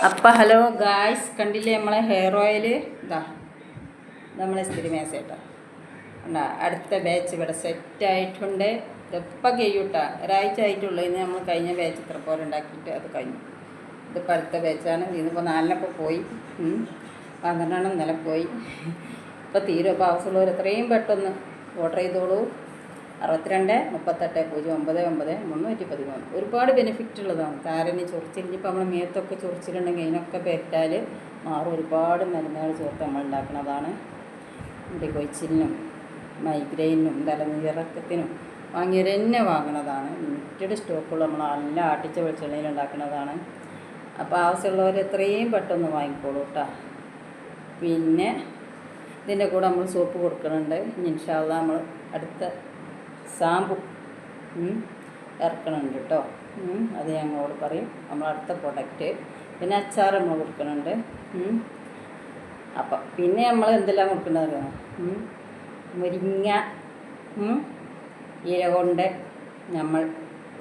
അപ്പം hello guys, കണ്ടില്ലേ നമ്മളെ ഹെയർ ഓയിൽ ഇതാ നമ്മളെ സ്ഥിതി മേശേട്ടാ ഉണ്ടാ. അടുത്ത ബാച്ച് ഇവിടെ സെറ്റായിട്ടുണ്ട്. ഇതെപ്പം കഴിയൂട്ടാ, ഒരാഴ്ച ആയിട്ടുള്ളൂ. ഇന്ന് നമ്മൾ കഴിഞ്ഞ ബാച്ച് ഇത്ര പോലെ ഉണ്ടാക്കിയിട്ട് അത് കഴിഞ്ഞു. ഇതിപ്പോൾ അടുത്ത ബാച്ചാണ്. ഇതിപ്പോൾ 4-നൊക്കെ പോയി, 12 ഇന്നലെ പോയി. ഇപ്പോൾ തീരും. അപ്പോൾ ആവശ്യമുള്ളവർ എത്രയും പെട്ടെന്ന് ഓർഡർ ചെയ്തോളൂ. 62-38-09-9-313. ഒരുപാട് ബെനിഫിറ്റ് ഉള്ളതാണ്. താരന് ചൊറിച്ചിൽ ഇപ്പോൾ നമ്മൾ മേത്തൊക്കെ ചൊറിച്ചിലുണ്ടെങ്കിൽ അതിനൊക്കെ പെറ്റാൽ മാറും. ഒരുപാട് മരുന്നുകൾ ചേർത്ത് നമ്മൾ ഉണ്ടാക്കുന്നതാണ്. മുടി കൊഴിച്ചിലിനും മൈഗ്രെയിനും തലനീരക്കത്തിനും വാങ്ങിയവർ തന്നെ വാങ്ങുന്നതാണ്. ലിമിറ്റഡ് സ്റ്റോക്കുള്ള നമ്മൾ നല്ല ആട്ടിച്ച വെളിച്ചെണ്ണയിൽ ഉണ്ടാക്കുന്നതാണ്. അപ്പോൾ ആവശ്യമുള്ളവർ എത്രയും പെട്ടെന്ന് വാങ്ങിക്കോളൂ കേട്ടോ. പിന്നെ ഇതിൻ്റെ കൂടെ നമ്മൾ സോപ്പ് കൊടുക്കുന്നുണ്ട്. ഇൻഷാ അല്ലാഹ് നമ്മൾ അടുത്ത ഷാമ്പു ഇറക്കണുണ്ട് കേട്ടോ. അത് ഞങ്ങളോട് പറയും, നമ്മൾ അടുത്ത പ്രൊഡക്റ്റ്. പിന്നെ അച്ചാർ നമ്മൾ കൊടുക്കുന്നുണ്ട്. അപ്പം പിന്നെ നമ്മൾ എന്തെല്ലാം കൊടുക്കുന്നത് മുരിങ്ങ ഇല കൊണ്ട് നമ്മൾ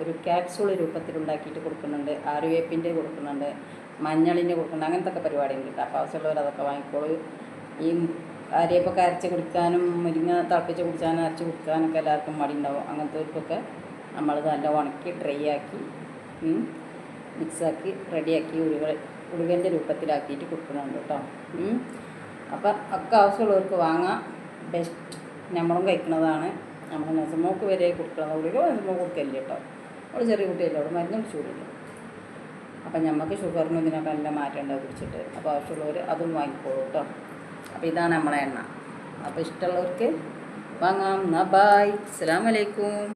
ഒരു ക്യാപ്സൂൾ രൂപത്തിലുണ്ടാക്കിയിട്ട് കൊടുക്കുന്നുണ്ട്. ആര്യവേപ്പിൻ്റെ കൊടുക്കുന്നുണ്ട്, മഞ്ഞളിൻ്റെ കൊടുക്കുന്നുണ്ട്. അങ്ങനത്തെ ഒക്കെ പരിപാടിയുണ്ട് കേട്ടോ. അപ്പോൾ ആവശ്യമുള്ളവർ അതൊക്കെ വാങ്ങിക്കോളൂ. ഈ ആര്യപ്പൊക്കെ അരച്ച് കുടിക്കാനും മുരിങ്ങ തിളപ്പിച്ച് കുടിക്കാനും അരച്ച് കുടിക്കാനൊക്കെ എല്ലാവർക്കും മടി ഉണ്ടാവും. അങ്ങനത്തെവർക്കൊക്കെ നമ്മളത് നല്ല ഉണക്കി ഡ്രൈ ആക്കി മിക്സാക്കി റെഡിയാക്കി ഉരുകൻ്റെ രൂപത്തിലാക്കിയിട്ട് കൊടുക്കുന്നുണ്ട് കേട്ടോ. അപ്പം ഒക്കെ ആവശ്യമുള്ളവർക്ക് വാങ്ങാം. ബെസ്റ്റ്. നമ്മളും കഴിക്കുന്നതാണ്. നമ്മൾ നെസമോക്ക് വരെ കൊടുക്കുന്നത്. ഉള്ളിലോ നെസമോക്ക് കൊടുക്കല്ലേ കേട്ടോ. അവൾ ചെറിയ കുട്ടിയല്ലേ, അവിടെ മരുന്നും ചൂടില്ല. അപ്പം നമുക്ക് ഷുഗറിനും ഇതിനൊക്കെ നല്ല മാറ്റം ഉണ്ടാവും കുടിച്ചിട്ട്. അപ്പോൾ ആവശ്യമുള്ളവർ അതും വാങ്ങിക്കോളൂ കേട്ടോ. അപ്പോൾ ഇതാണ് നമ്മളെ എണ്ണ. അപ്പോൾ ഇഷ്ടമുള്ളവർക്ക് വാങ്ങാം. ബൈ. അസ്സലാമു അലൈക്കും.